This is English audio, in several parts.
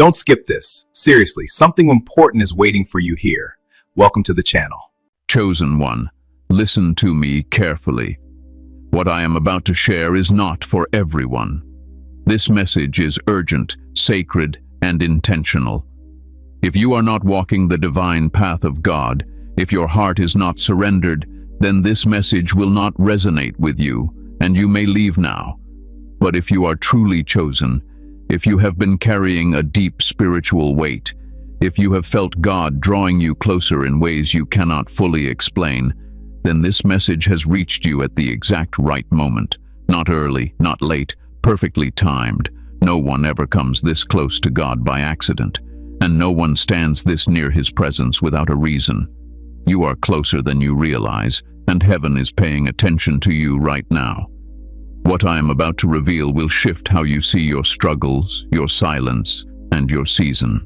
Don't skip this. Seriously, something important is waiting for you here. Welcome to the channel. Chosen one, listen to me carefully. What I am about to share is not for everyone. This message is urgent, sacred, and intentional. If you are not walking the divine path of God, if your heart is not surrendered, then this message will not resonate with you, and you may leave now. But if you are truly chosen, if you have been carrying a deep spiritual weight, if you have felt God drawing you closer in ways you cannot fully explain, then this message has reached you at the exact right moment. Not early, not late, perfectly timed. No one ever comes this close to God by accident, and no one stands this near His presence without a reason. You are closer than you realize, and heaven is paying attention to you right now. What I am about to reveal will shift how you see your struggles, your silence, and your season.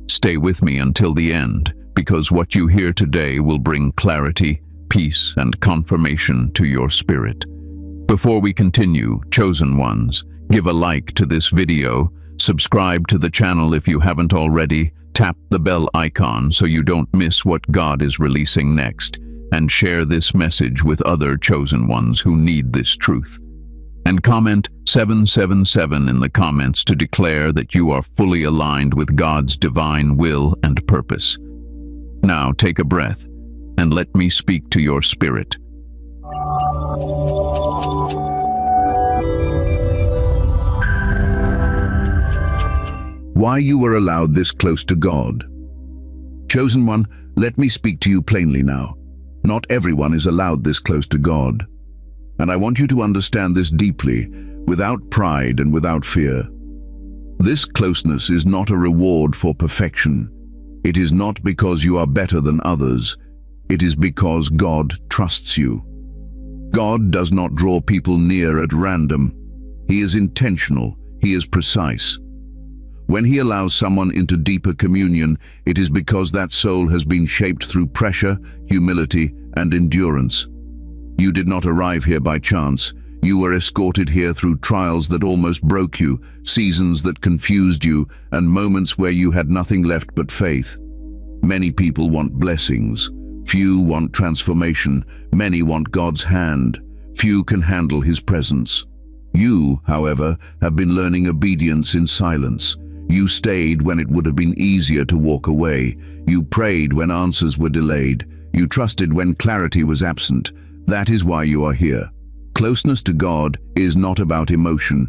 Stay with me until the end, because what you hear today will bring clarity, peace, and confirmation to your spirit. Before we continue, chosen ones, give a like to this video, subscribe to the channel if you haven't already, tap the bell icon so you don't miss what God is releasing next, and share this message with other chosen ones who need this truth. And comment 777 in the comments to declare that you are fully aligned with God's divine will and purpose. Now take a breath and let me speak to your spirit. Why you were allowed this close to God. Chosen one, let me speak to you plainly now. Not everyone is allowed this close to God. And I want you to understand this deeply, without pride and without fear. This closeness is not a reward for perfection. It is not because you are better than others. It is because God trusts you. God does not draw people near at random. He is intentional. He is precise. When He allows someone into deeper communion, it is because that soul has been shaped through pressure, humility, and endurance. You did not arrive here by chance. You were escorted here through trials that almost broke you, seasons that confused you, and moments where you had nothing left but faith. Many people want blessings. Few want transformation. Many want God's hand. Few can handle His presence. You, however, have been learning obedience in silence. You stayed when it would have been easier to walk away. You prayed when answers were delayed. You trusted when clarity was absent. That is why you are here. Closeness to God is not about emotion.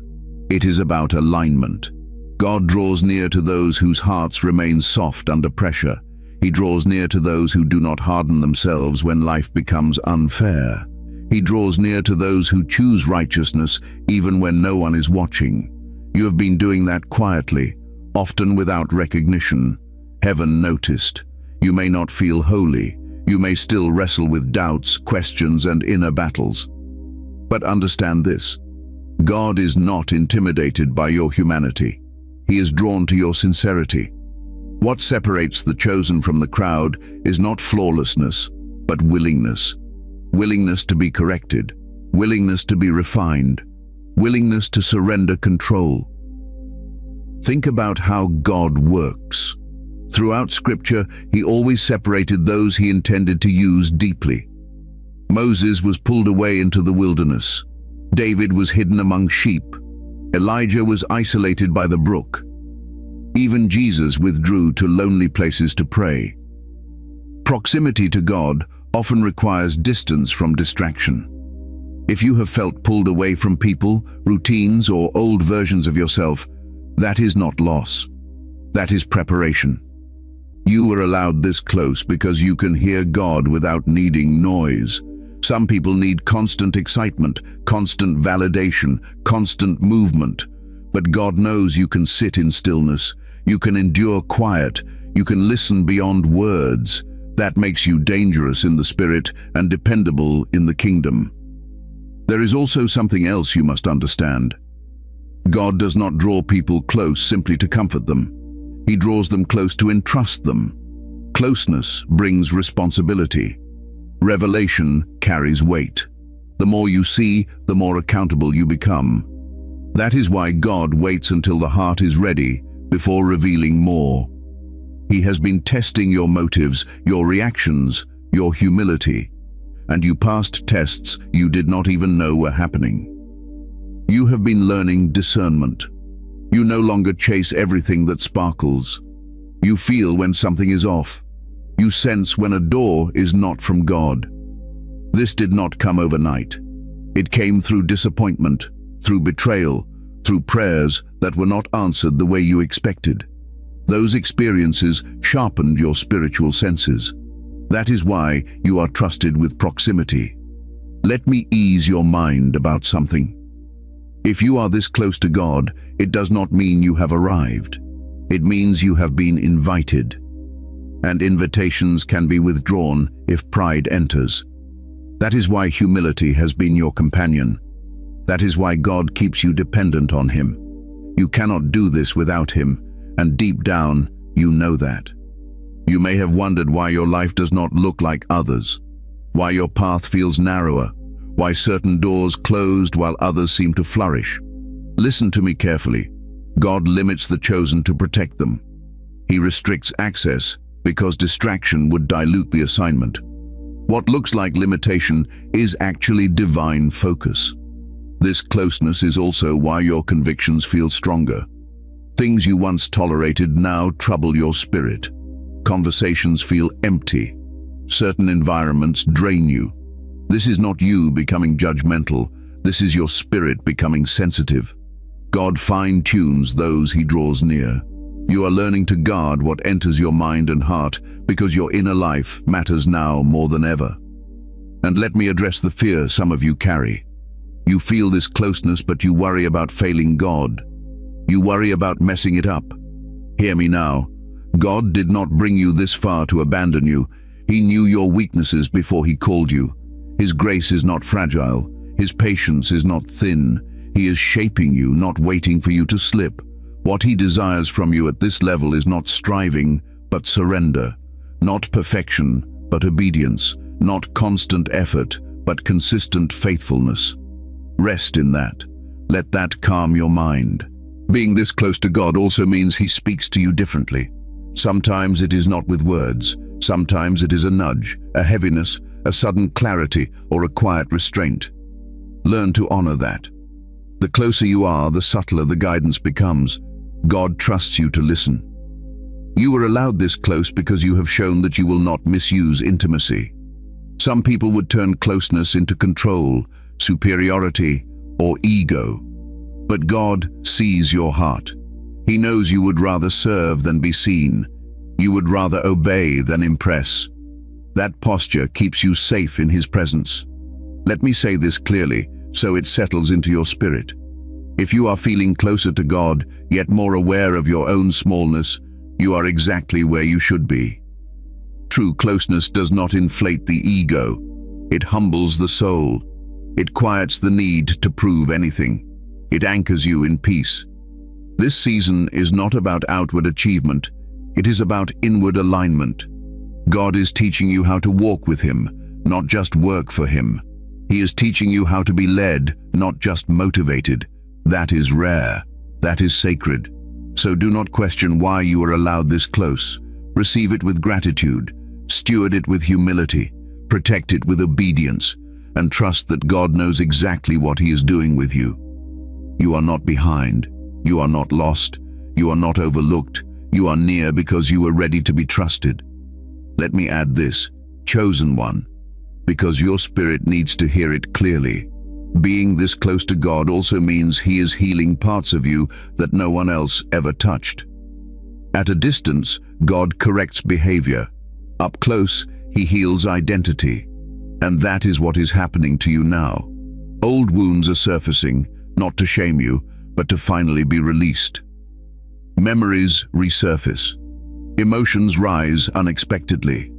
It is about alignment. God draws near to those whose hearts remain soft under pressure. He draws near to those who do not harden themselves when life becomes unfair. He draws near to those who choose righteousness even when no one is watching. You have been doing that quietly, often without recognition. Heaven noticed. You may not feel holy. You may still wrestle with doubts, questions, and inner battles. But understand this: God is not intimidated by your humanity. He is drawn to your sincerity. What separates the chosen from the crowd is not flawlessness, but willingness. Willingness to be corrected, willingness to be refined, willingness to surrender control. Think about how God works. Throughout Scripture, He always separated those He intended to use deeply. Moses was pulled away into the wilderness. David was hidden among sheep. Elijah was isolated by the brook. Even Jesus withdrew to lonely places to pray. Proximity to God often requires distance from distraction. If you have felt pulled away from people, routines, or old versions of yourself, that is not loss. That is preparation. You were allowed this close because you can hear God without needing noise. Some people need constant excitement, constant validation, constant movement. But God knows you can sit in stillness. You can endure quiet. You can listen beyond words. That makes you dangerous in the spirit and dependable in the kingdom. There is also something else you must understand. God does not draw people close simply to comfort them. He draws them close to entrust them. Closeness brings responsibility. Revelation carries weight. The more you see, the more accountable you become. That is why God waits until the heart is ready, before revealing more. He has been testing your motives, your reactions, your humility, and you passed tests you did not even know were happening. You have been learning discernment. You no longer chase everything that sparkles. You feel when something is off. You sense when a door is not from God. This did not come overnight. It came through disappointment, through betrayal, through prayers that were not answered the way you expected. Those experiences sharpened your spiritual senses. That is why you are trusted with proximity. Let me ease your mind about something. If you are this close to God, it does not mean you have arrived. It means you have been invited. And invitations can be withdrawn if pride enters. That is why humility has been your companion. That is why God keeps you dependent on Him. You cannot do this without Him, and deep down, you know that. You may have wondered why your life does not look like others, why your path feels narrower, why certain doors closed while others seem to flourish. Listen to me carefully. God limits the chosen to protect them. He restricts access because distraction would dilute the assignment. What looks like limitation is actually divine focus. This closeness is also why your convictions feel stronger. Things you once tolerated now trouble your spirit. Conversations feel empty. Certain environments drain you. This is not you becoming judgmental. This is your spirit becoming sensitive. God fine-tunes those He draws near. You are learning to guard what enters your mind and heart because your inner life matters now more than ever. And let me address the fear some of you carry. You feel this closeness, but you worry about failing God. You worry about messing it up. Hear me now. God did not bring you this far to abandon you. He knew your weaknesses before He called you. His grace is not fragile. His patience is not thin. He is shaping you, not waiting for you to slip. What He desires from you at this level is not striving, but surrender. Not perfection, but obedience. Not constant effort, but consistent faithfulness. Rest in that. Let that calm your mind. Being this close to God also means He speaks to you differently. Sometimes it is not with words. Sometimes it is a nudge, a heaviness, a sudden clarity, or a quiet restraint. Learn to honor that. The closer you are, the subtler the guidance becomes. God trusts you to listen. You were allowed this close because you have shown that you will not misuse intimacy. Some people would turn closeness into control, superiority, or ego. But God sees your heart. He knows you would rather serve than be seen. You would rather obey than impress. That posture keeps you safe in His presence. Let me say this clearly, so it settles into your spirit. If you are feeling closer to God, yet more aware of your own smallness, you are exactly where you should be. True closeness does not inflate the ego. It humbles the soul. It quiets the need to prove anything. It anchors you in peace. This season is not about outward achievement. It is about inward alignment. God is teaching you how to walk with Him, not just work for Him. He is teaching you how to be led, not just motivated. That is rare. That is sacred. So do not question why you are allowed this close. Receive it with gratitude. Steward it with humility. Protect it with obedience. And trust that God knows exactly what He is doing with you. You are not behind. You are not lost. You are not overlooked. You are near because you are ready to be trusted. Let me add this, chosen one, because your spirit needs to hear it clearly. Being this close to God also means He is healing parts of you that no one else ever touched. At a distance, God corrects behavior. Up close, He heals identity. And that is what is happening to you now. Old wounds are surfacing, not to shame you, but to finally be released. Memories resurface. Emotions rise unexpectedly.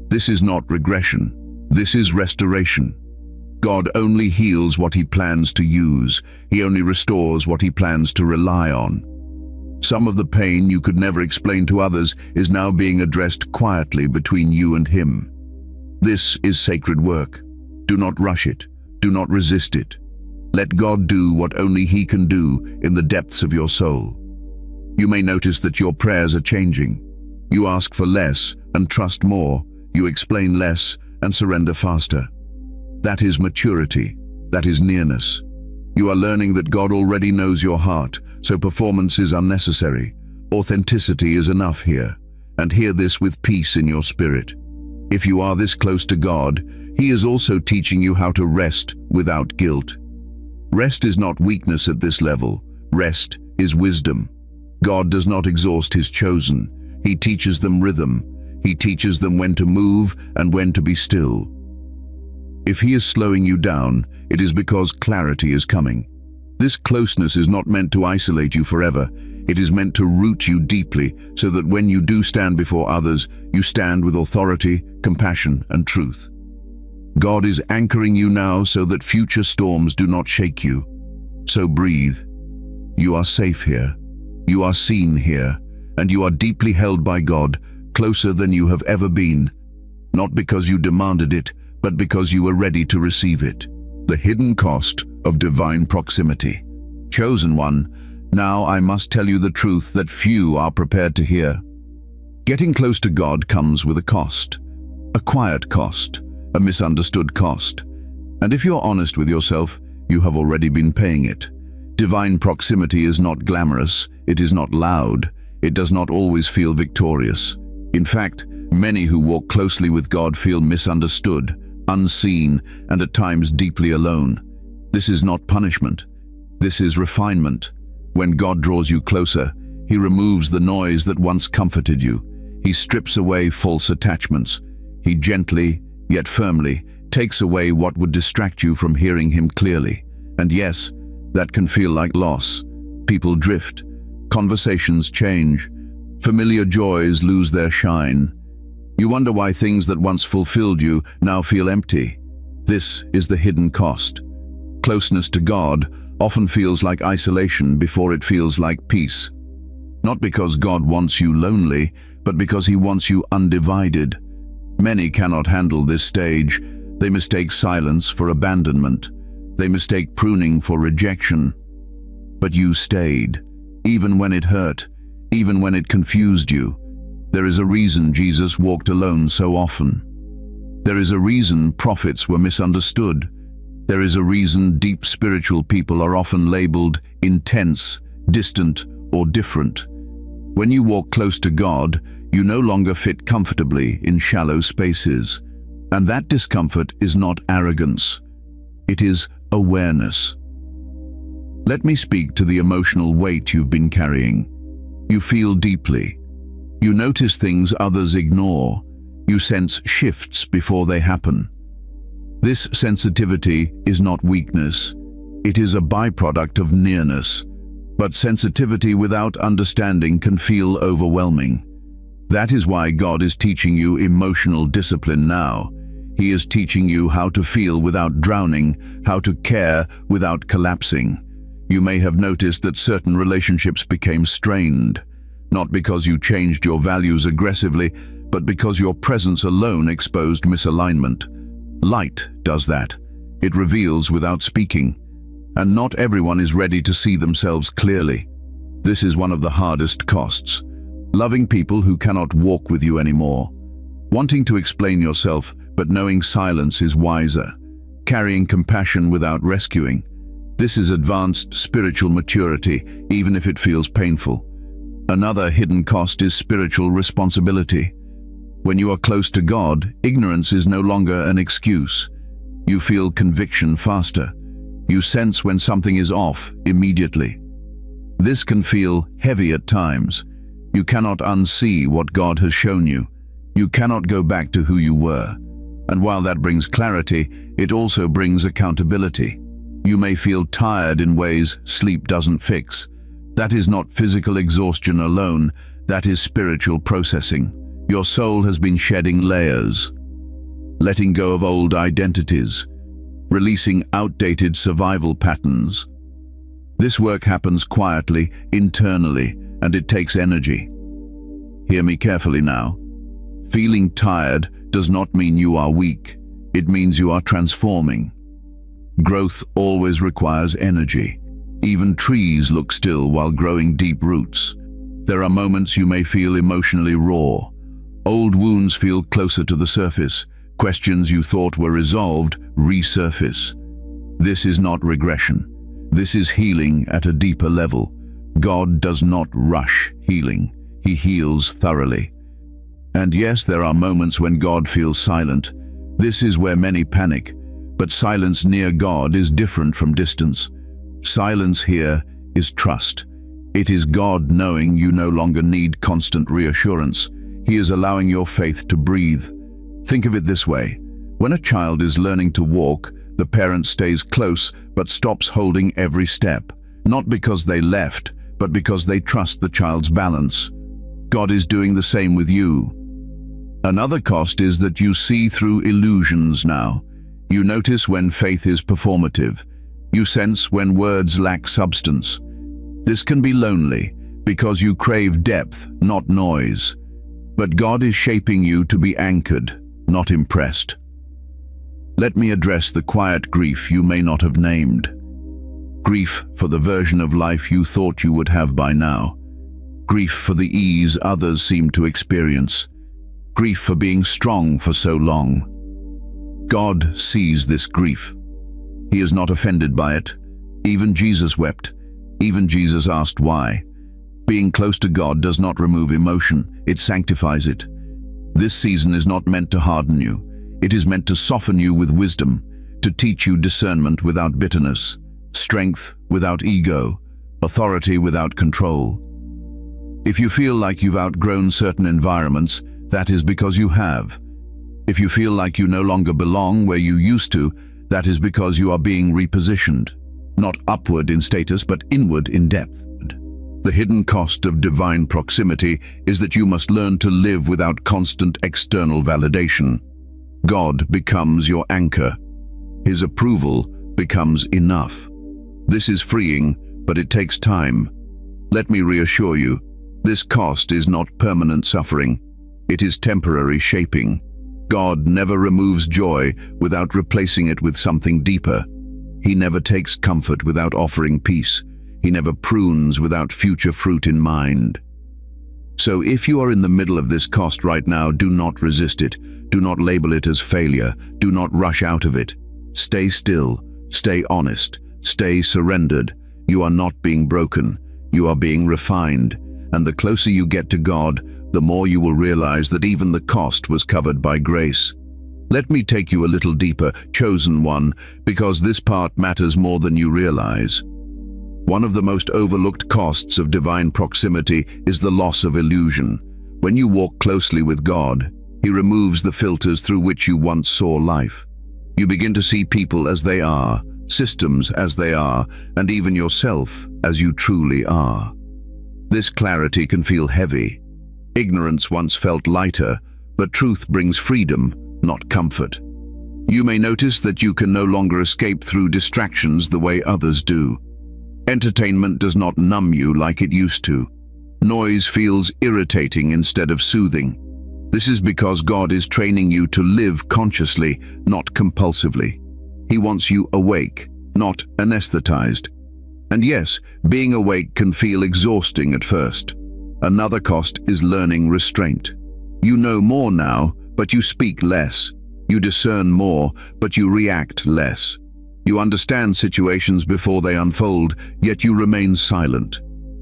This is not regression. This is restoration. God only heals what He plans to use. He only restores what He plans to rely on. Some of the pain you could never explain to others is now being addressed quietly between you and Him. This is sacred work. Do not rush it. Do not resist it. Let God do what only He can do in the depths of your soul. You may notice that your prayers are changing. You ask for less and trust more. You explain less and surrender faster. That is maturity. That is nearness. You are learning that God already knows your heart, so performance is unnecessary. Authenticity is enough here. And hear this with peace in your spirit. If you are this close to God, He is also teaching you how to rest without guilt. Rest is not weakness at this level. Rest is wisdom. God does not exhaust His chosen. He teaches them rhythm. He teaches them when to move and when to be still. If He is slowing you down, it is because clarity is coming. This closeness is not meant to isolate you forever. It is meant to root you deeply so that when you do stand before others, you stand with authority, compassion, and truth. God is anchoring you now so that future storms do not shake you. So breathe. You are safe here. You are seen here. And you are deeply held by God, closer than you have ever been. Not because you demanded it, but because you were ready to receive it. The hidden cost of divine proximity. Chosen one, now I must tell you the truth that few are prepared to hear. Getting close to God comes with a cost. A quiet cost. A misunderstood cost. And if you're honest with yourself, you have already been paying it. Divine proximity is not glamorous. It is not loud. It does not always feel victorious. In fact, many who walk closely with God feel misunderstood, unseen, and at times deeply alone. This is not punishment. This is refinement. When God draws you closer, He removes the noise that once comforted you. He strips away false attachments. He gently, yet firmly, takes away what would distract you from hearing Him clearly. And yes, that can feel like loss. People drift. Conversations change. Familiar joys lose their shine. You wonder why things that once fulfilled you now feel empty. This is the hidden cost. Closeness to God often feels like isolation before it feels like peace. Not because God wants you lonely, but because He wants you undivided. Many cannot handle this stage. They mistake silence for abandonment. They mistake pruning for rejection. But you stayed, even when it hurt, even when it confused you. There is a reason Jesus walked alone so often. There is a reason prophets were misunderstood. There is a reason deep spiritual people are often labeled intense, distant, or different. When you walk close to God, you no longer fit comfortably in shallow spaces. And that discomfort is not arrogance. It is awareness. Let me speak to the emotional weight you've been carrying. You feel deeply. You notice things others ignore. You sense shifts before they happen. This sensitivity is not weakness. It is a byproduct of nearness. But sensitivity without understanding can feel overwhelming. That is why God is teaching you emotional discipline now. He is teaching you how to feel without drowning, how to care without collapsing. You may have noticed that certain relationships became strained, not because you changed your values aggressively, but because your presence alone exposed misalignment. Light does that. It reveals without speaking. And not everyone is ready to see themselves clearly. This is one of the hardest costs. Loving people who cannot walk with you anymore. Wanting to explain yourself, but knowing silence is wiser. Carrying compassion without rescuing. This is advanced spiritual maturity, even if it feels painful. Another hidden cost is spiritual responsibility. When you are close to God, ignorance is no longer an excuse. You feel conviction faster. You sense when something is off immediately. This can feel heavy at times. You cannot unsee what God has shown you. You cannot go back to who you were. And while that brings clarity, it also brings accountability. You may feel tired in ways sleep doesn't fix. That is not physical exhaustion alone, that is spiritual processing. Your soul has been shedding layers, letting go of old identities, releasing outdated survival patterns. This work happens quietly, internally, and it takes energy. Hear me carefully now. Feeling tired does not mean you are weak. It means you are transforming. Growth always requires energy. Even trees look still while growing deep roots. There are moments you may feel emotionally raw. Old wounds feel closer to the surface. Questions you thought were resolved resurface. This is not regression. This is healing at a deeper level. God does not rush healing. He heals thoroughly. And yes, there are moments when God feels silent. This is where many panic. But silence near God is different from distance. Silence here is trust. It is God knowing you no longer need constant reassurance. He is allowing your faith to breathe. Think of it this way. When a child is learning to walk, the parent stays close but stops holding every step. Not because they left, but because they trust the child's balance. God is doing the same with you. Another cost is that you see through illusions now. You notice when faith is performative. You sense when words lack substance. This can be lonely because you crave depth, not noise. But God is shaping you to be anchored, not impressed. Let me address the quiet grief you may not have named. Grief for the version of life you thought you would have by now. Grief for the ease others seem to experience. Grief for being strong for so long. God sees this grief. He is not offended by it. Even Jesus wept. Even Jesus asked why. Being close to God does not remove emotion, it sanctifies it. This season is not meant to harden you. It is meant to soften you with wisdom, to teach you discernment without bitterness, strength without ego, authority without control. If you feel like you've outgrown certain environments, that is because you have. If you feel like you no longer belong where you used to, that is because you are being repositioned, not upward in status but inward in depth. The hidden cost of divine proximity is that you must learn to live without constant external validation. God becomes your anchor. His approval becomes enough. This is freeing, but it takes time. Let me reassure you, this cost is not permanent suffering. It is temporary shaping. God never removes joy without replacing it with something deeper. He never takes comfort without offering peace. He never prunes without future fruit in mind. So if you are in the middle of this cost right now, do not resist it. Do not label it as failure. Do not rush out of it. Stay still. Stay honest. Stay surrendered. You are not being broken. You are being refined. And the closer you get to God, the more you will realize that even the cost was covered by grace. Let me take you a little deeper, chosen one, because this part matters more than you realize. One of the most overlooked costs of divine proximity is the loss of illusion. When you walk closely with God, He removes the filters through which you once saw life. You begin to see people as they are, systems as they are, and even yourself as you truly are. This clarity can feel heavy. Ignorance once felt lighter, but truth brings freedom, not comfort. You may notice that you can no longer escape through distractions the way others do. Entertainment does not numb you like it used to. Noise feels irritating instead of soothing. This is because God is training you to live consciously, not compulsively. He wants you awake, not anesthetized. And yes, being awake can feel exhausting at first. Another cost is learning restraint. You know more now, but you speak less. You discern more, but you react less. You understand situations before they unfold, yet you remain silent.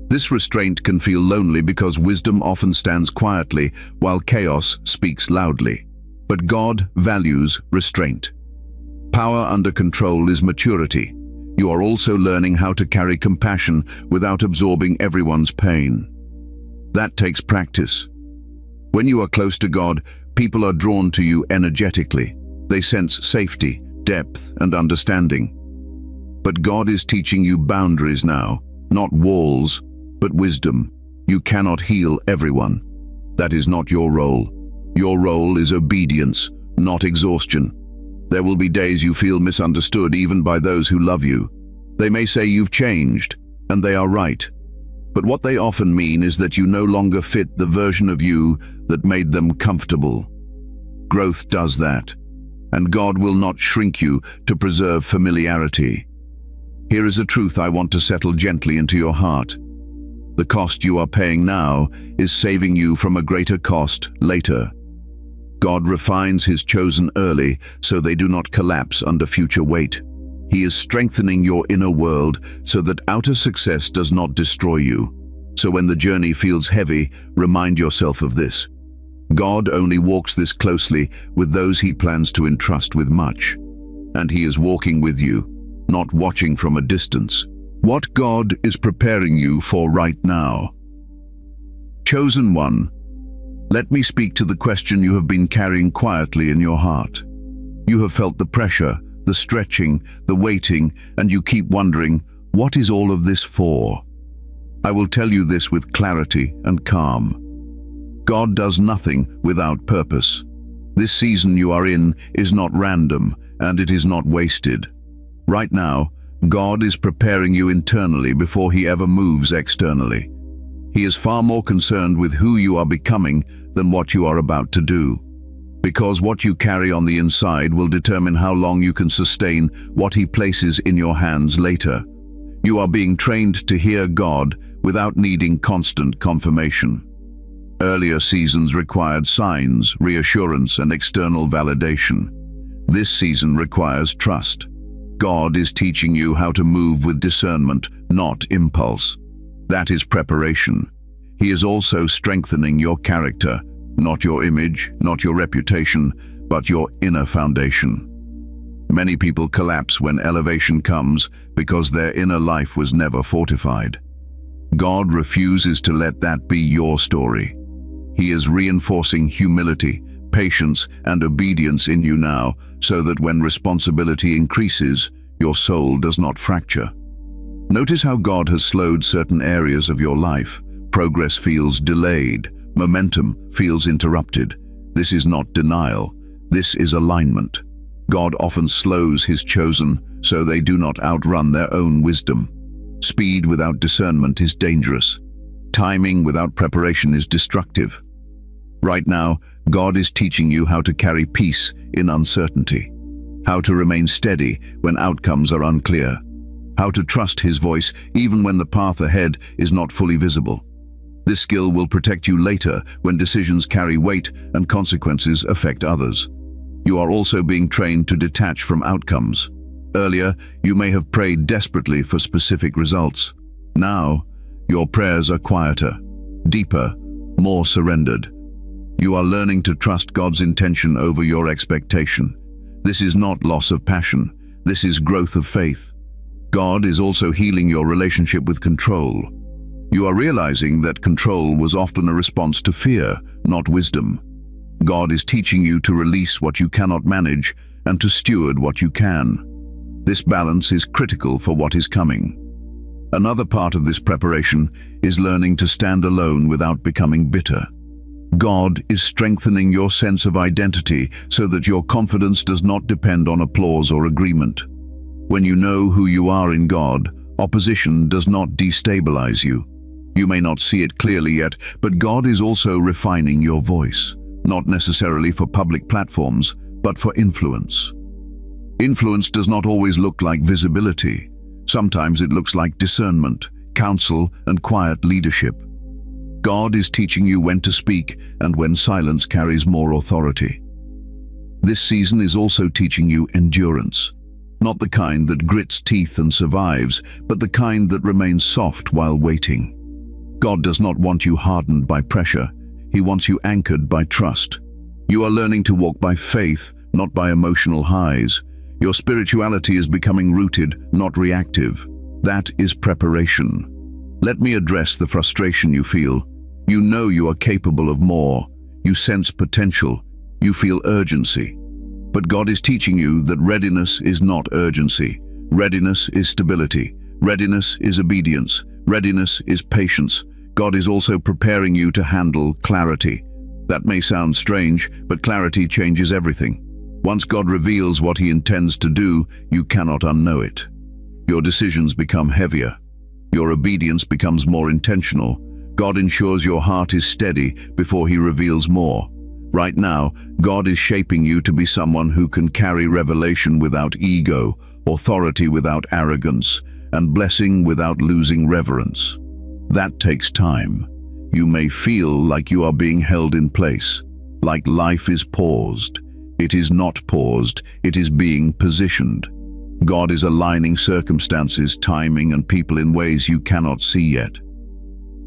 This restraint can feel lonely because wisdom often stands quietly while chaos speaks loudly. But God values restraint. Power under control is maturity. You are also learning how to carry compassion without absorbing everyone's pain. That takes practice. When you are close to God, people are drawn to you energetically. They sense safety, depth, and understanding. But God is teaching you boundaries now, not walls, but wisdom. You cannot heal everyone. That is not your role. Your role is obedience, not exhaustion. There will be days you feel misunderstood even by those who love you. They may say you've changed, and they are right. But what they often mean is that you no longer fit the version of you that made them comfortable. Growth does that, and God will not shrink you to preserve familiarity. Here is a truth I want to settle gently into your heart. The cost you are paying now is saving you from a greater cost later. God refines his chosen early so they do not collapse under future weight. He is strengthening your inner world so that outer success does not destroy you. So when the journey feels heavy, remind yourself of this. God only walks this closely with those he plans to entrust with much. And he is walking with you, not watching from a distance. What God is preparing you for right now. Chosen one, let me speak to the question you have been carrying quietly in your heart. You have felt the pressure, the stretching, the waiting, and you keep wondering, what is all of this for? I will tell you this with clarity and calm. God does nothing without purpose. This season you are in is not random, and it is not wasted. Right now, God is preparing you internally before he ever moves externally. He is far more concerned with who you are becoming than what you are about to do. Because what you carry on the inside will determine how long you can sustain what he places in your hands later. You are being trained to hear God without needing constant confirmation. Earlier seasons required signs, reassurance, and external validation. This season requires trust. God is teaching you how to move with discernment, not impulse. That is preparation. He is also strengthening your character, not your image, not your reputation, but your inner foundation. Many people collapse when elevation comes because their inner life was never fortified. God refuses to let that be your story. He is reinforcing humility, patience, and obedience in you now, so that when responsibility increases, your soul does not fracture. Notice how God has slowed certain areas of your life. Progress feels delayed. Momentum feels interrupted. This is not denial. This is alignment. God often slows his chosen so they do not outrun their own wisdom. Speed without discernment is dangerous. Timing without preparation is destructive. Right now, God is teaching you how to carry peace in uncertainty, how to remain steady when outcomes are unclear, how to trust his voice even when the path ahead is not fully visible. This skill will protect you later when decisions carry weight and consequences affect others. You are also being trained to detach from outcomes. Earlier, you may have prayed desperately for specific results. Now, your prayers are quieter, deeper, more surrendered. You are learning to trust God's intention over your expectation. This is not loss of passion. This is growth of faith. God is also healing your relationship with control. You are realizing that control was often a response to fear, not wisdom. God is teaching you to release what you cannot manage and to steward what you can. This balance is critical for what is coming. Another part of this preparation is learning to stand alone without becoming bitter. God is strengthening your sense of identity so that your confidence does not depend on applause or agreement. When you know who you are in God, opposition does not destabilize you. You may not see it clearly yet, but God is also refining your voice, not necessarily for public platforms, but for influence. Influence does not always look like visibility. Sometimes it looks like discernment, counsel, and quiet leadership. God is teaching you when to speak and when silence carries more authority. This season is also teaching you endurance. Not the kind that grits teeth and survives, but the kind that remains soft while waiting. God does not want you hardened by pressure. He wants you anchored by trust. You are learning to walk by faith, not by emotional highs. Your spirituality is becoming rooted, not reactive. That is preparation. Let me address the frustration you feel. You know you are capable of more. You sense potential. You feel urgency. But God is teaching you that readiness is not urgency. Readiness is stability. Readiness is obedience. Readiness is patience. God is also preparing you to handle clarity. That may sound strange, but clarity changes everything. Once God reveals what he intends to do, you cannot unknow it. Your decisions become heavier. Your obedience becomes more intentional. God ensures your heart is steady before he reveals more. Right now, God is shaping you to be someone who can carry revelation without ego, authority without arrogance, and blessing without losing reverence. That takes time. You may feel like you are being held in place, like life is paused. It is not paused, it is being positioned. God is aligning circumstances, timing, and people in ways you cannot see yet.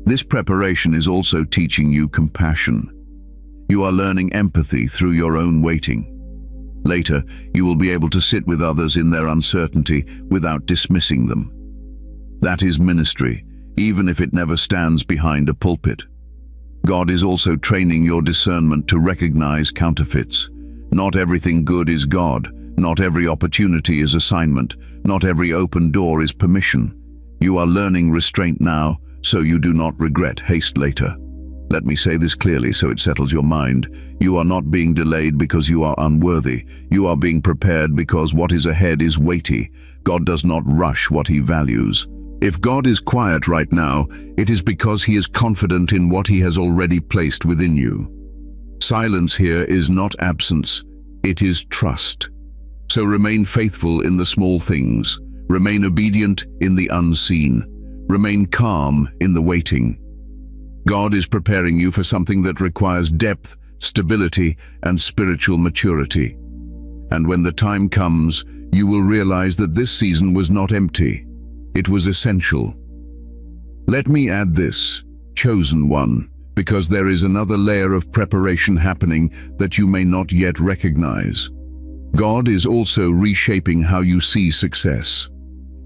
This preparation is also teaching you compassion. You are learning empathy through your own waiting. Later, you will be able to sit with others in their uncertainty without dismissing them. That is ministry, even if it never stands behind a pulpit. God is also training your discernment to recognize counterfeits. Not everything good is God. Not every opportunity is assignment. Not every open door is permission. You are learning restraint now, so you do not regret haste later. Let me say this clearly so it settles your mind. You are not being delayed because you are unworthy. You are being prepared because what is ahead is weighty. God does not rush what he values. If God is quiet right now, it is because he is confident in what he has already placed within you. Silence here is not absence, it is trust. So remain faithful in the small things. Remain obedient in the unseen. Remain calm in the waiting. God is preparing you for something that requires depth, stability, and spiritual maturity. And when the time comes, you will realize that this season was not empty. It was essential. Let me add this, chosen one, because there is another layer of preparation happening that you may not yet recognize. God is also reshaping how you see success.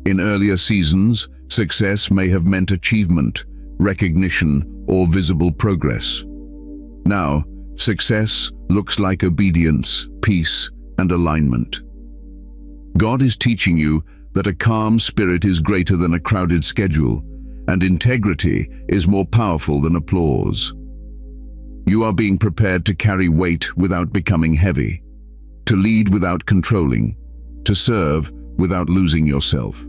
In earlier seasons, success may have meant achievement, recognition, or visible progress. Now, success looks like obedience, peace, and alignment. God is teaching you that a calm spirit is greater than a crowded schedule, and integrity is more powerful than applause. You are being prepared to carry weight without becoming heavy, to lead without controlling, to serve without losing yourself.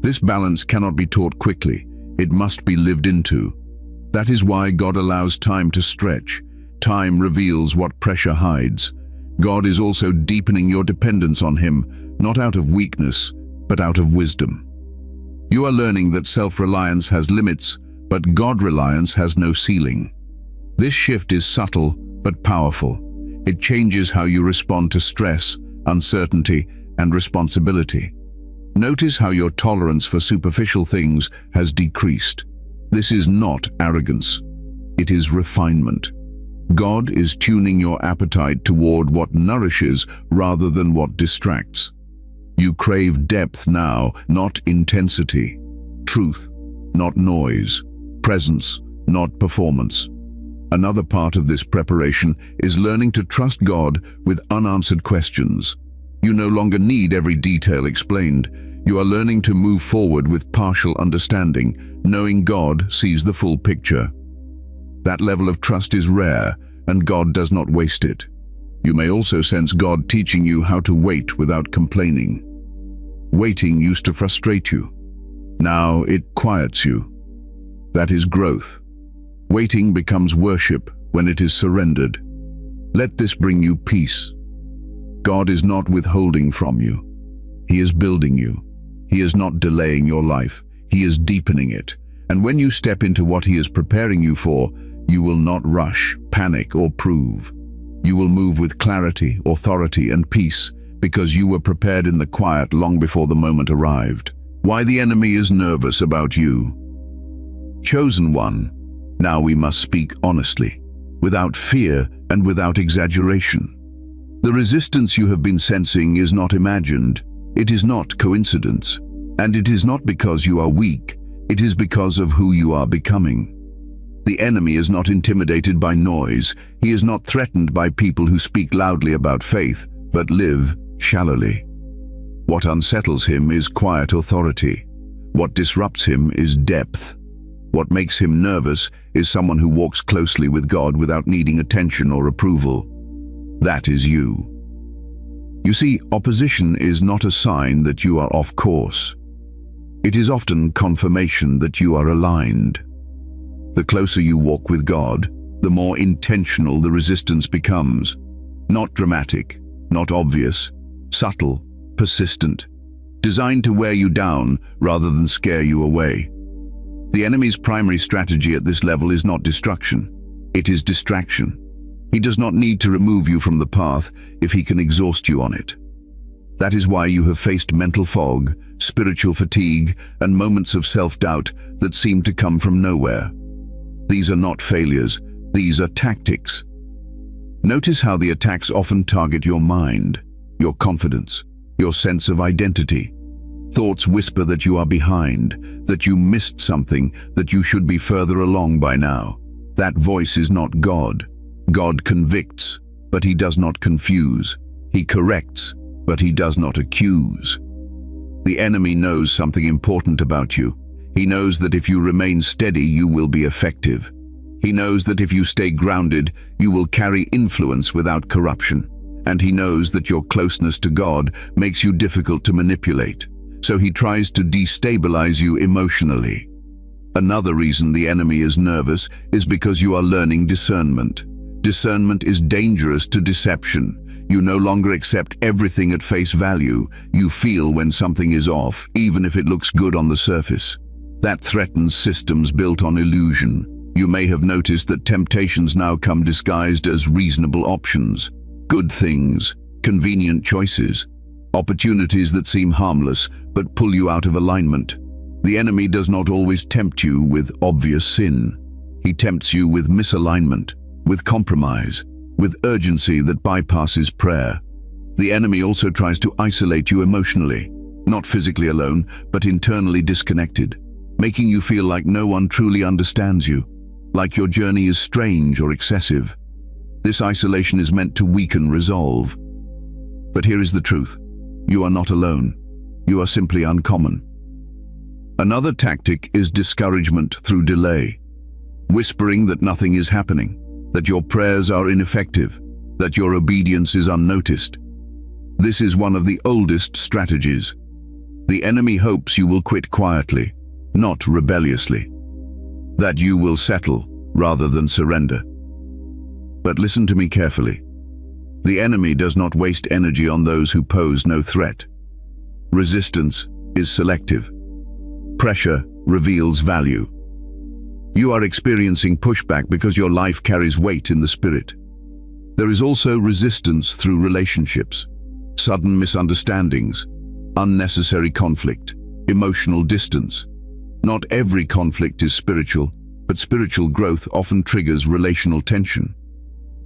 This balance cannot be taught quickly, it must be lived into. That is why God allows time to stretch. Time reveals what pressure hides. God is also deepening your dependence on him, not out of weakness, but out of wisdom. You are learning that self-reliance has limits, but God-reliance has no ceiling. This shift is subtle, but powerful. It changes how you respond to stress, uncertainty, and responsibility. Notice how your tolerance for superficial things has decreased. This is not arrogance. It is refinement. God is tuning your appetite toward what nourishes rather than what distracts. You crave depth now, not intensity. Truth, not noise. Presence, not performance. Another part of this preparation is learning to trust God with unanswered questions. You no longer need every detail explained. You are learning to move forward with partial understanding, knowing God sees the full picture. That level of trust is rare, and God does not waste it. You may also sense God teaching you how to wait without complaining. Waiting used to frustrate you. Now it quiets you. That is growth. Waiting becomes worship when it is surrendered. Let this bring you peace. God is not withholding from you. He is building you. He is not delaying your life. He is deepening it. And when you step into what he is preparing you for, you will not rush, panic, or prove. You will move with clarity, authority, and peace, because you were prepared in the quiet long before the moment arrived. Why the enemy is nervous about you. Chosen one, now we must speak honestly, without fear and without exaggeration. The resistance you have been sensing is not imagined. It is not coincidence. And it is not because you are weak. It is because of who you are becoming. The enemy is not intimidated by noise. He is not threatened by people who speak loudly about faith, but live shallowly. What unsettles him is quiet authority. What disrupts him is depth. What makes him nervous is someone who walks closely with God without needing attention or approval. That is you. You see, opposition is not a sign that you are off course. It is often confirmation that you are aligned. The closer you walk with God, the more intentional the resistance becomes. Not dramatic, not obvious, subtle, persistent, designed to wear you down rather than scare you away. The enemy's primary strategy at this level is not destruction, it is distraction. He does not need to remove you from the path if he can exhaust you on it. That is why you have faced mental fog, spiritual fatigue, and moments of self-doubt that seem to come from nowhere. These are not failures, these are tactics. Notice how the attacks often target your mind, your confidence, your sense of identity. Thoughts whisper that you are behind, that you missed something, that you should be further along by now. That voice is not God. God convicts, but he does not confuse. He corrects, but he does not accuse. The enemy knows something important about you. He knows that if you remain steady, you will be effective. He knows that if you stay grounded, you will carry influence without corruption. And he knows that your closeness to God makes you difficult to manipulate. So he tries to destabilize you emotionally. Another reason the enemy is nervous is because you are learning discernment. Discernment is dangerous to deception. You no longer accept everything at face value. You feel when something is off, even if it looks good on the surface. That threatens systems built on illusion. You may have noticed that temptations now come disguised as reasonable options. Good things, convenient choices, opportunities that seem harmless but pull you out of alignment. The enemy does not always tempt you with obvious sin. He tempts you with misalignment, with compromise, with urgency that bypasses prayer. The enemy also tries to isolate you emotionally, not physically alone, but internally disconnected, making you feel like no one truly understands you, like your journey is strange or excessive. This isolation is meant to weaken resolve. But here is the truth. You are not alone. You are simply uncommon. Another tactic is discouragement through delay, whispering that nothing is happening, that your prayers are ineffective, that your obedience is unnoticed. This is one of the oldest strategies. The enemy hopes you will quit quietly, not rebelliously, that you will settle rather than surrender. But listen to me carefully. The enemy does not waste energy on those who pose no threat. Resistance is selective. Pressure reveals value. You are experiencing pushback because your life carries weight in the spirit. There is also resistance through relationships, sudden misunderstandings, unnecessary conflict, emotional distance. Not every conflict is spiritual, but spiritual growth often triggers relational tension.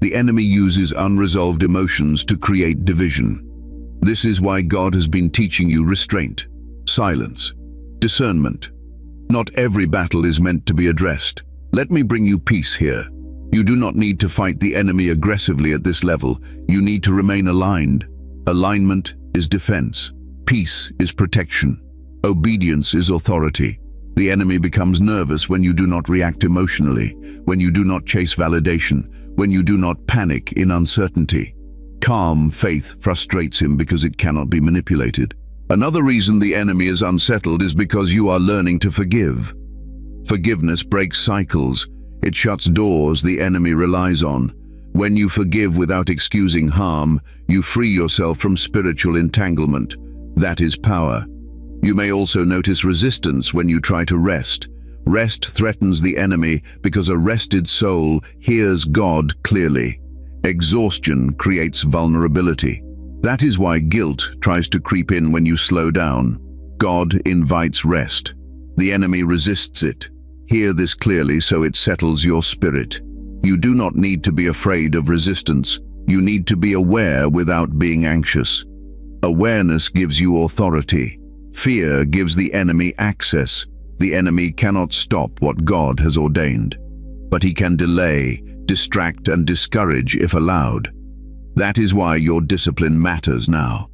The enemy uses unresolved emotions to create division. This is why God has been teaching you restraint, silence, discernment. Not every battle is meant to be addressed. Let me bring you peace here. You do not need to fight the enemy aggressively at this level. You need to remain aligned. Alignment is defense. Peace is protection. Obedience is authority. The enemy becomes nervous when you do not react emotionally, when you do not chase validation, when you do not panic in uncertainty. Calm faith frustrates him because it cannot be manipulated. Another reason the enemy is unsettled is because you are learning to forgive. Forgiveness breaks cycles. It shuts doors the enemy relies on. When you forgive without excusing harm, you free yourself from spiritual entanglement. That is power. You may also notice resistance when you try to rest. Rest threatens the enemy because a rested soul hears God clearly. Exhaustion creates vulnerability. That is why guilt tries to creep in when you slow down. God invites rest. The enemy resists it. Hear this clearly so it settles your spirit. You do not need to be afraid of resistance. You need to be aware without being anxious. Awareness gives you authority. Fear gives the enemy access. The enemy cannot stop what God has ordained, but he can delay, distract, and discourage if allowed. That is why your discipline matters now.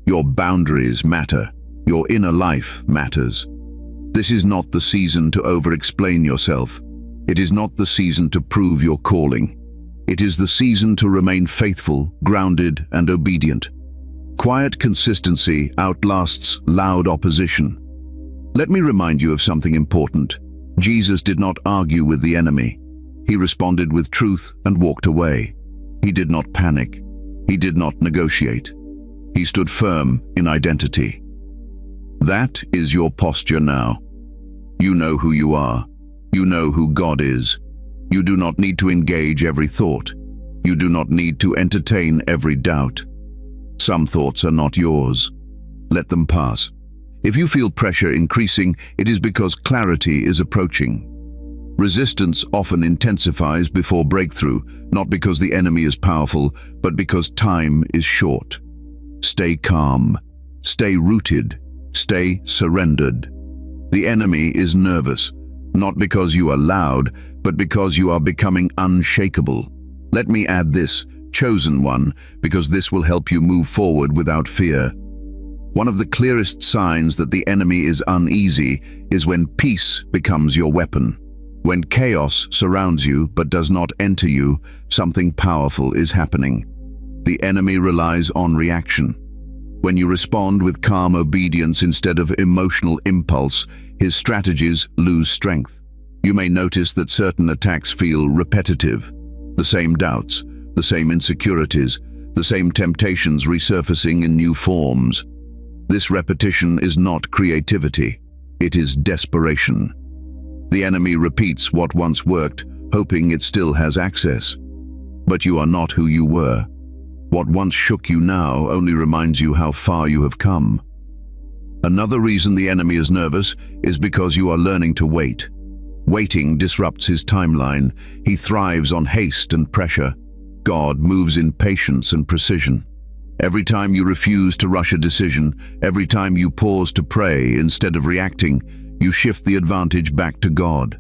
Your boundaries matter. Your inner life matters. This is not the season to over-explain yourself. It is not the season to prove your calling. It is the season to remain faithful, grounded, and obedient. Quiet consistency outlasts loud opposition. Let me remind you of something important. Jesus did not argue with the enemy. He responded with truth and walked away. He did not panic. He did not negotiate. He stood firm in identity. That is your posture now. You know who you are. You know who God is. You do not need to engage every thought. You do not need to entertain every doubt. Some thoughts are not yours. Let them pass. If you feel pressure increasing, it is because clarity is approaching. Resistance often intensifies before breakthrough, not because the enemy is powerful, but because time is short. Stay calm. Stay rooted. Stay surrendered. The enemy is nervous, not because you are loud, but because you are becoming unshakable. Let me add this, chosen one, because this will help you move forward without fear. One of the clearest signs that the enemy is uneasy is when peace becomes your weapon. When chaos surrounds you but does not enter you, something powerful is happening. The enemy relies on reaction. When you respond with calm obedience instead of emotional impulse, his strategies lose strength. You may notice that certain attacks feel repetitive. The same doubts, the same insecurities, the same temptations resurfacing in new forms. This repetition is not creativity, it is desperation. The enemy repeats what once worked, hoping it still has access. But you are not who you were. What once shook you now only reminds you how far you have come. Another reason the enemy is nervous is because you are learning to wait. Waiting disrupts his timeline. He thrives on haste and pressure. God moves in patience and precision. Every time you refuse to rush a decision, every time you pause to pray instead of reacting, you shift the advantage back to God.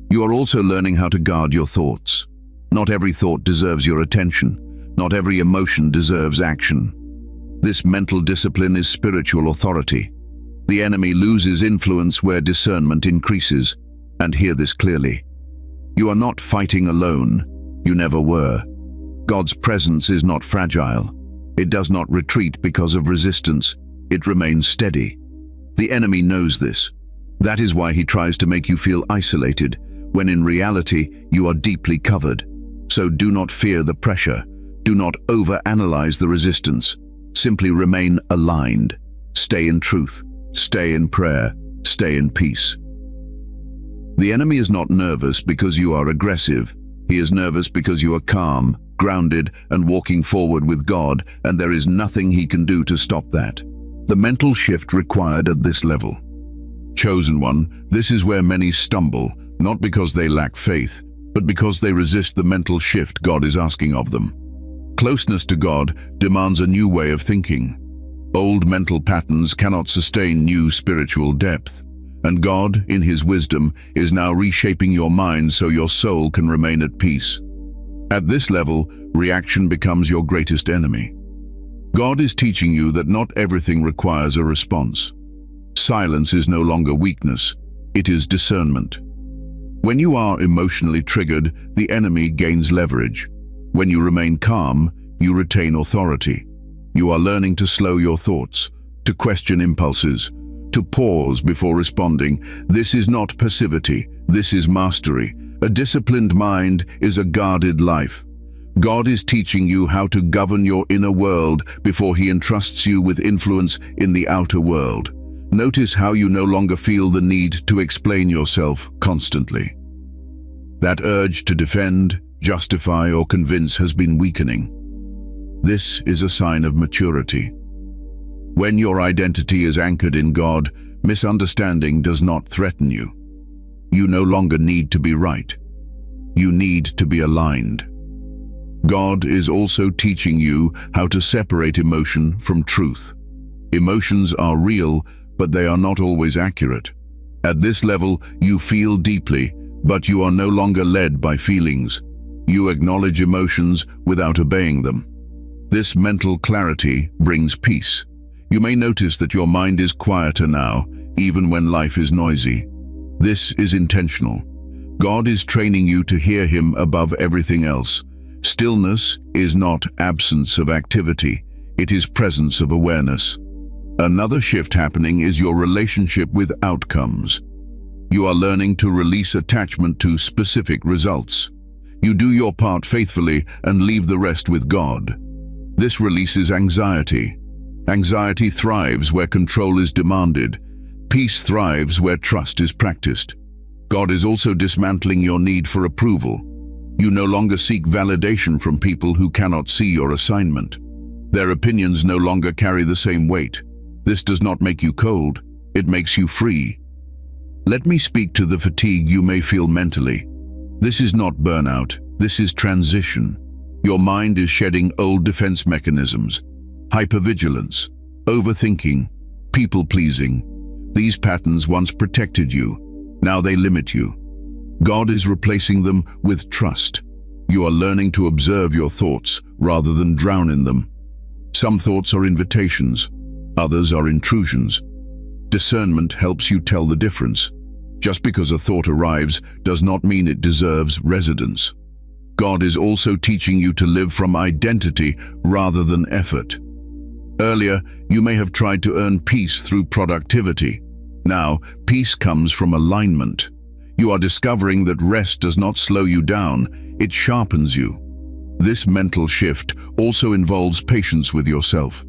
You are also learning how to guard your thoughts. Not every thought deserves your attention. Not every emotion deserves action. This mental discipline is spiritual authority. The enemy loses influence where discernment increases. And hear this clearly. You are not fighting alone. You never were. God's presence is not fragile. It does not retreat because of resistance. It remains steady. The enemy knows this. That is why he tries to make you feel isolated, when in reality you are deeply covered. So do not fear the pressure. Do not overanalyze the resistance. Simply remain aligned. Stay in truth. Stay in prayer. Stay in peace. The enemy is not nervous because you are aggressive. He is nervous because you are calm, grounded, and walking forward with God, and there is nothing he can do to stop that. The mental shift required at this level. Chosen one, this is where many stumble, not because they lack faith, but because they resist the mental shift God is asking of them. Closeness to God demands a new way of thinking. Old mental patterns cannot sustain new spiritual depth. And God, in His wisdom, is now reshaping your mind so your soul can remain at peace. At this level, reaction becomes your greatest enemy. God is teaching you that not everything requires a response. Silence is no longer weakness, it is discernment. When you are emotionally triggered, the enemy gains leverage. When you remain calm, you retain authority. You are learning to slow your thoughts, to question impulses, to pause before responding. This is not passivity, this is mastery. A disciplined mind is a guarded life. God is teaching you how to govern your inner world before He entrusts you with influence in the outer world. Notice how you no longer feel the need to explain yourself constantly. That urge to defend, justify, or convince has been weakening. This is a sign of maturity. When your identity is anchored in God, misunderstanding does not threaten you. You no longer need to be right. You need to be aligned. God is also teaching you how to separate emotion from truth. Emotions are real, but they are not always accurate. At this level, you feel deeply, but you are no longer led by feelings. You acknowledge emotions without obeying them. This mental clarity brings peace. You may notice that your mind is quieter now, even when life is noisy. This is intentional. God is training you to hear Him above everything else. Stillness is not absence of activity, it is presence of awareness. Another shift happening is your relationship with outcomes. You are learning to release attachment to specific results. You do your part faithfully and leave the rest with God. This releases anxiety. Anxiety thrives where control is demanded. Peace thrives where trust is practiced. God is also dismantling your need for approval. You no longer seek validation from people who cannot see your assignment. Their opinions no longer carry the same weight. This does not make you cold, it makes you free. Let me speak to the fatigue you may feel mentally. This is not burnout, this is transition. Your mind is shedding old defense mechanisms, hypervigilance, overthinking, people-pleasing. These patterns once protected you, now they limit you. God is replacing them with trust. You are learning to observe your thoughts rather than drown in them. Some thoughts are invitations, others are intrusions. Discernment helps you tell the difference. Just because a thought arrives does not mean it deserves residence. God is also teaching you to live from identity rather than effort. Earlier, you may have tried to earn peace through productivity. Now, peace comes from alignment. You are discovering that rest does not slow you down, it sharpens you. This mental shift also involves patience with yourself.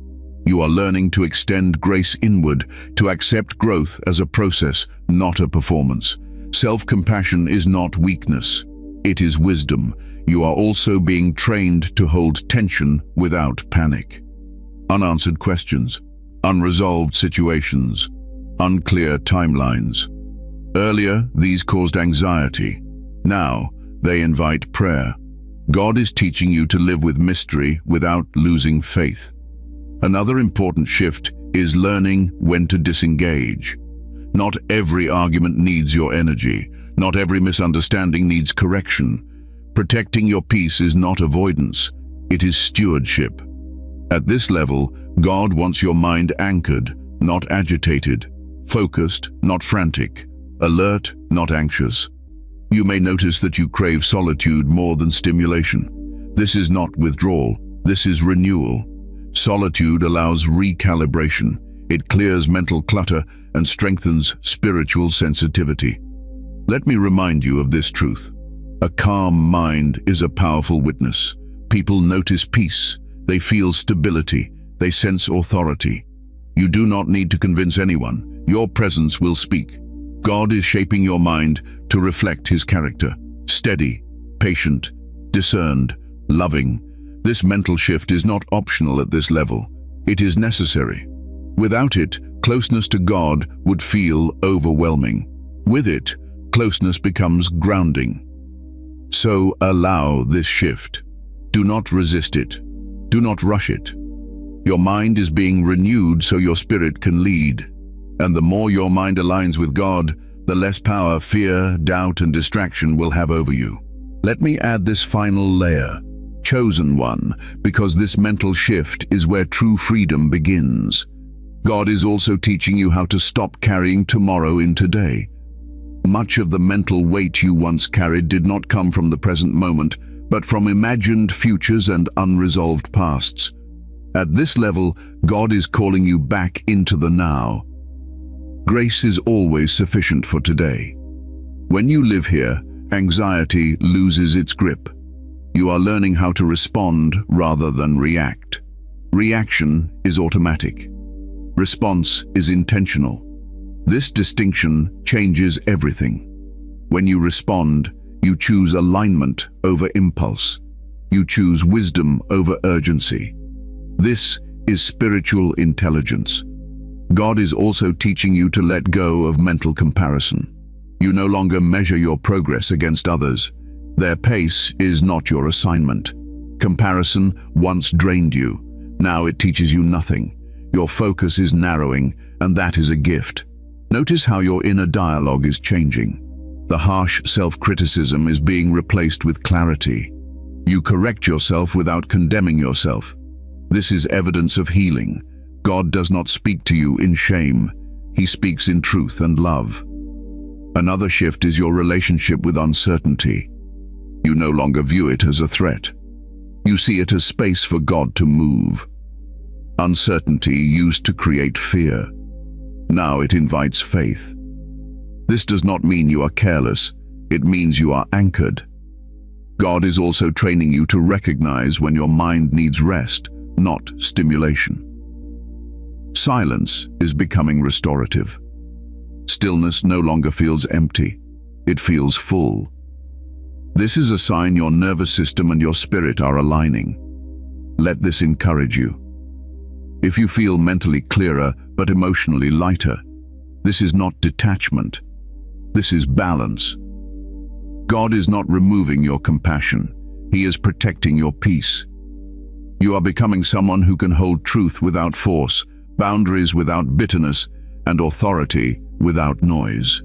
You are learning to extend grace inward, to accept growth as a process, not a performance. Self-compassion is not weakness, it is wisdom. You are also being trained to hold tension without panic. Unanswered questions, unresolved situations, unclear timelines. Earlier, these caused anxiety. Now, they invite prayer. God is teaching you to live with mystery without losing faith. Another important shift is learning when to disengage. Not every argument needs your energy. Not every misunderstanding needs correction. Protecting your peace is not avoidance, it is stewardship. At this level, God wants your mind anchored, not agitated, focused, not frantic, alert, not anxious. You may notice that you crave solitude more than stimulation. This is not withdrawal, this is renewal. Solitude allows recalibration. It clears mental clutter and strengthens spiritual sensitivity. Let me remind you of this truth. A calm mind is a powerful witness. People notice peace. They feel stability. They sense authority. You do not need to convince anyone. Your presence will speak. God is shaping your mind to reflect His character. Steady, patient, discerned, loving. This mental shift is not optional at this level. It is necessary. Without it, closeness to God would feel overwhelming. With it, closeness becomes grounding. So allow this shift. Do not resist it. Do not rush it. Your mind is being renewed so your spirit can lead. And the more your mind aligns with God, the less power fear, doubt, and distraction will have over you. Let me add this final layer. Chosen one, because this mental shift is where true freedom begins. God is also teaching you how to stop carrying tomorrow in today. Much of the mental weight you once carried did not come from the present moment, but from imagined futures and unresolved pasts. At this level, God is calling you back into the now. Grace is always sufficient for today. When you live here, anxiety loses its grip. You are learning how to respond rather than react. Reaction is automatic. Response is intentional. This distinction changes everything. When you respond, you choose alignment over impulse. You choose wisdom over urgency. This is spiritual intelligence. God is also teaching you to let go of mental comparison. You no longer measure your progress against others. Their pace is not your assignment. Comparison once drained you. Now it teaches you nothing. Your focus is narrowing, and that is a gift. Notice how your inner dialogue is changing. The harsh self-criticism is being replaced with clarity. You correct yourself without condemning yourself. This is evidence of healing. God does not speak to you in shame. He speaks in truth and love. Another shift is your relationship with uncertainty. You no longer view it as a threat. You see it as space for God to move. Uncertainty used to create fear. Now it invites faith. This does not mean you are careless. It means you are anchored. God is also training you to recognize when your mind needs rest, not stimulation. Silence is becoming restorative. Stillness no longer feels empty. It feels full. This is a sign your nervous system and your spirit are aligning. Let this encourage you. If you feel mentally clearer but emotionally lighter, this is not detachment. This is balance. God is not removing your compassion. He is protecting your peace. You are becoming someone who can hold truth without force, boundaries without bitterness, and authority without noise.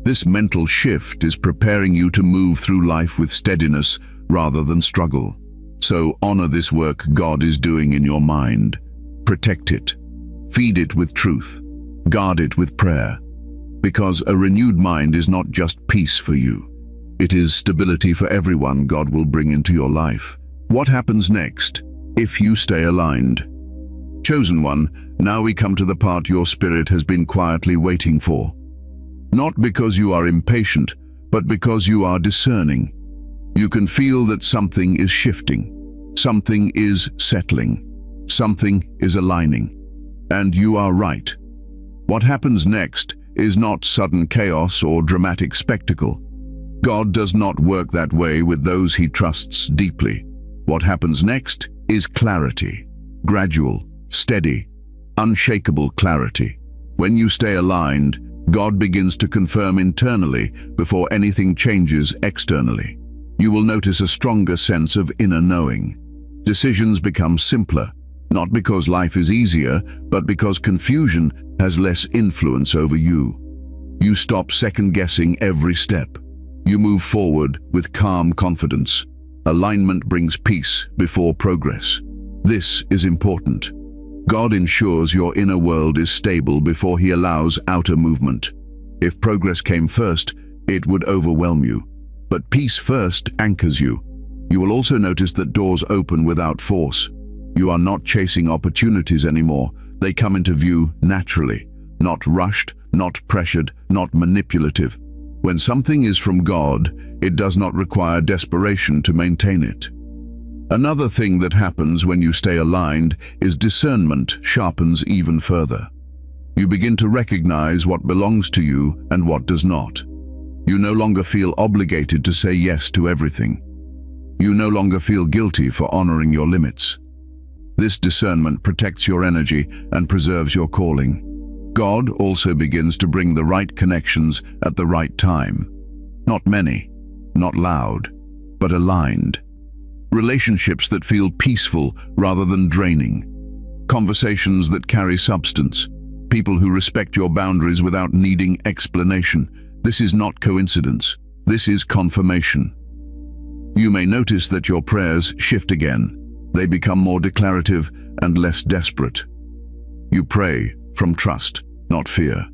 This mental shift is preparing you to move through life with steadiness rather than struggle. So honor this work God is doing in your mind. Protect it. Feed it with truth. Guard it with prayer. Because a renewed mind is not just peace for you. It is stability for everyone God will bring into your life. What happens next if you stay aligned? Chosen one, now we come to the part your spirit has been quietly waiting for. Not because you are impatient, but because you are discerning. You can feel that something is shifting, something is settling, something is aligning. And you are right. What happens next is not sudden chaos or dramatic spectacle. God does not work that way with those he trusts deeply. What happens next is clarity, gradual, steady, unshakable clarity. When you stay aligned, God begins to confirm internally before anything changes externally. You will notice a stronger sense of inner knowing. Decisions become simpler, not because life is easier, but because confusion has less influence over you. You stop second-guessing every step. You move forward with calm confidence. Alignment brings peace before progress. This is important. God ensures your inner world is stable before he allows outer movement. If progress came first, it would overwhelm you. But peace first anchors you. You will also notice that doors open without force. You are not chasing opportunities anymore. They come into view naturally, not rushed, not pressured, not manipulative. When something is from God, it does not require desperation to maintain it. Another thing that happens when you stay aligned is discernment sharpens even further. You begin to recognize what belongs to you and what does not. You no longer feel obligated to say yes to everything. You no longer feel guilty for honoring your limits. This discernment protects your energy and preserves your calling. God also begins to bring the right connections at the right time. Not many, not loud, but aligned. Relationships that feel peaceful rather than draining. Conversations that carry substance. People who respect your boundaries without needing explanation. This is not coincidence. This is confirmation. You may notice that your prayers shift again. They become more declarative and less desperate. You pray from trust, not fear.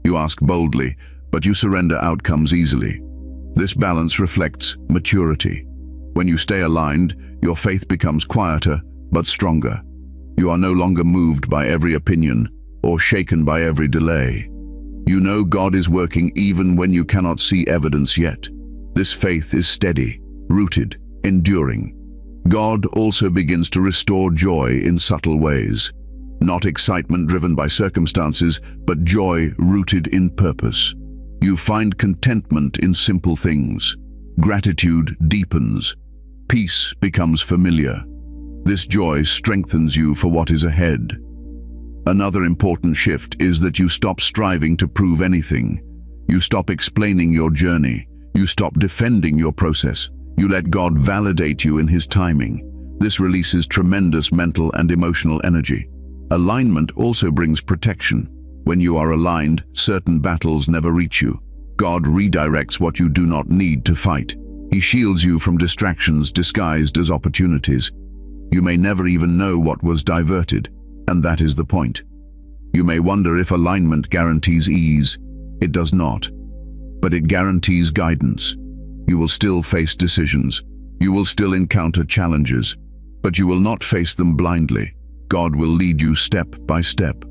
You ask boldly, but you surrender outcomes easily. This balance reflects maturity. When you stay aligned, your faith becomes quieter but stronger. You are no longer moved by every opinion or shaken by every delay. You know God is working even when you cannot see evidence yet. This faith is steady, rooted, enduring. God also begins to restore joy in subtle ways. Not excitement driven by circumstances, but joy rooted in purpose. You find contentment in simple things. Gratitude deepens. Peace becomes familiar. This joy strengthens you for what is ahead. Another important shift is that you stop striving to prove anything. You stop explaining your journey. You stop defending your process. You let God validate you in his timing. This releases tremendous mental and emotional energy. Alignment also brings protection. When you are aligned, certain battles never reach you. God redirects what you do not need to fight. He shields you from distractions disguised as opportunities. You may never even know what was diverted, and that is the point. You may wonder if alignment guarantees ease. It does not, but it guarantees guidance. You will still face decisions. You will still encounter challenges, but you will not face them blindly. God will lead you step by step.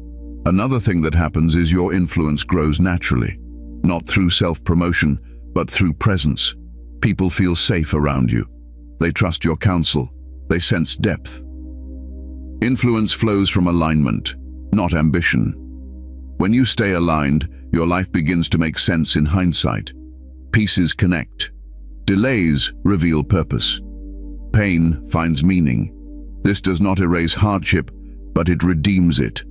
Another thing that happens is your influence grows naturally, not through self-promotion, but through presence. People feel safe around you. They trust your counsel. They sense depth. Influence flows from alignment, not ambition. When you stay aligned, your life begins to make sense in hindsight. Pieces connect. Delays reveal purpose. Pain finds meaning. This does not erase hardship, but it redeems it.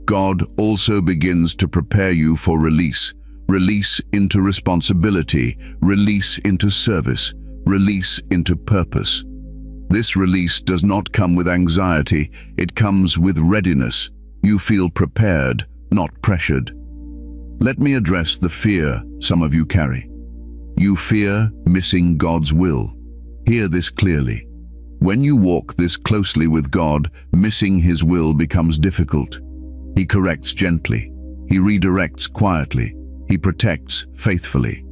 God also begins to prepare you for release. Release into responsibility, release into service, release into purpose. This release does not come with anxiety, it comes with readiness. You feel prepared, not pressured. Let me address the fear some of you carry. You fear missing God's will. Hear this clearly. When you walk this closely with God, missing His will becomes difficult. He corrects gently. He redirects quietly. He protects faithfully.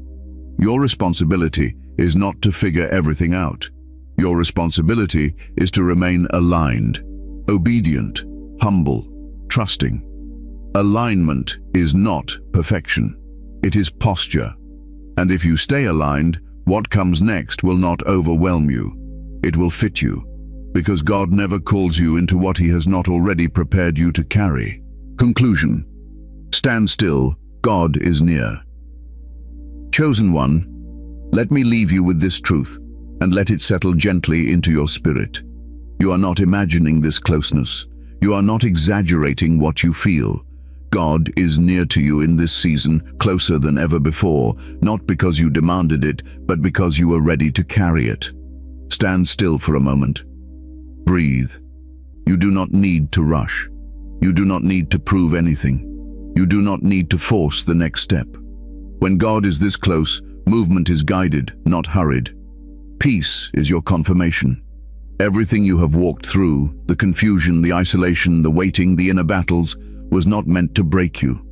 Your responsibility is not to figure everything out. Your responsibility is to remain aligned, obedient, humble, trusting. Alignment is not perfection. It is posture. And if you stay aligned, what comes next will not overwhelm you. It will fit you, because God never calls you into what He has not already prepared you to carry. Conclusion. Stand still, God is near. Chosen one, let me leave you with this truth, and let it settle gently into your spirit. You are not imagining this closeness. You are not exaggerating what you feel. God is near to you in this season, closer than ever before, not because you demanded it, but because you were ready to carry it. Stand still for a moment. Breathe. You do not need to rush. You do not need to prove anything. You do not need to force the next step. When God is this close, movement is guided, not hurried. Peace is your confirmation. Everything you have walked through, the confusion, the isolation, the waiting, the inner battles, was not meant to break you.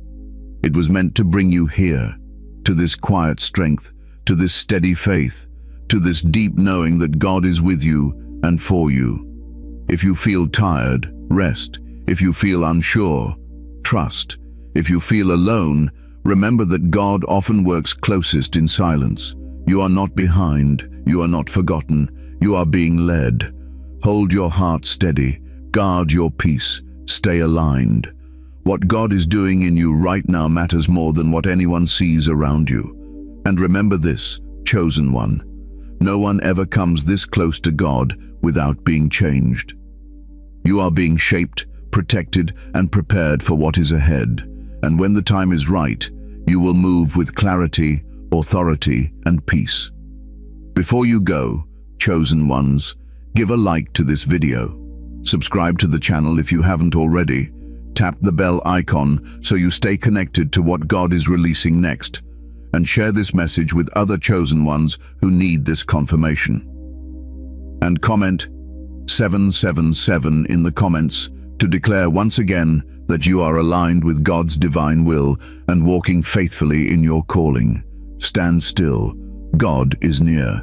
It was meant to bring you here, to this quiet strength, to this steady faith, to this deep knowing that God is with you and for you. If you feel tired, rest. If you feel unsure, trust. If you feel alone, remember that God often works closest in silence. You are not behind. You are not forgotten. You are being led. Hold your heart steady. Guard your peace. Stay aligned. What God is doing in you right now matters more than what anyone sees around you. And remember this, chosen one. No one ever comes this close to God without being changed. You are being shaped, protected, and prepared for what is ahead. And when the time is right, you will move with clarity, authority, and peace. Before you go, chosen ones, give a like to this video. Subscribe to the channel if you haven't already. Tap the bell icon so you stay connected to what God is releasing next. And share this message with other chosen ones who need this confirmation. And comment 777 in the comments to declare once again that you are aligned with God's divine will and walking faithfully in your calling. Stand still. God is near.